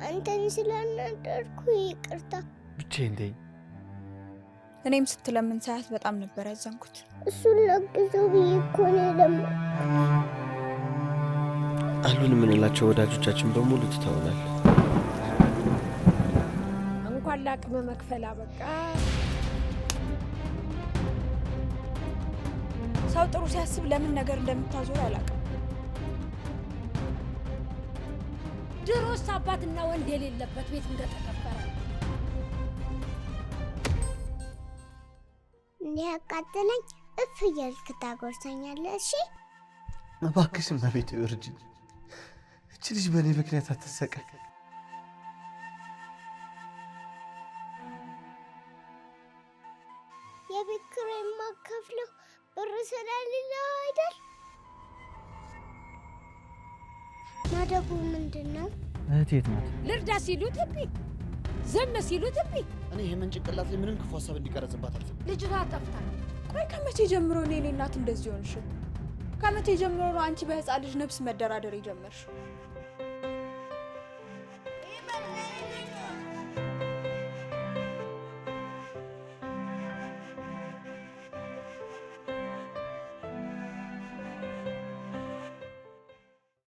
አንተን ስላናደርኩ ይቅርታ። ብቻዬን ተይኝ። እኔም ስትለምን ሳያት በጣም ነበር ያዘንኩት። እሱን ለግዘው ብዬ እኮ ነው የለመንኩት። አሉን የምንላቸው ወዳጆቻችን በሙሉ ትተውናል። እንኳን ለአቅመ መክፈል አበቃ። ሰው ጥሩ ሲያስብ ለምን ነገር እንደምታዞር አላውቅም። ድሮስ አባትና ወንድ የሌለበት ቤት እንደተከፈረ እንዲያቃጥለኝ እፍ እያልክ ታጎርሰኛለህ። እሺ እባክሽ እመቤቴ እርጅኝ። እቺ ልጅ በእኔ ምክንያት አትሰቃይ። የቤት ኪራይ የማከፍለው ብር ስለሌለ አይደል? ማደጉ ምንድን ነው? እህቴ የት ናት? ልርዳ ሲሉ ትቢ፣ ዝም ሲሉ ትቢ። እኔ ይሄንን ጭንቅላት ላይ ምንም ክፉ ሀሳብ እንዲቀረጽባት አልፈልግም። ልጅቷ ጠፍታለች። ቆይ ከመቼ ጀምሮ እኔ እናት እንደዚህ ሆንሽ? ከመቼ ጀምሮ ነው አንቺ በህፃን ልጅ ነፍስ መደራደር የጀመርሽው?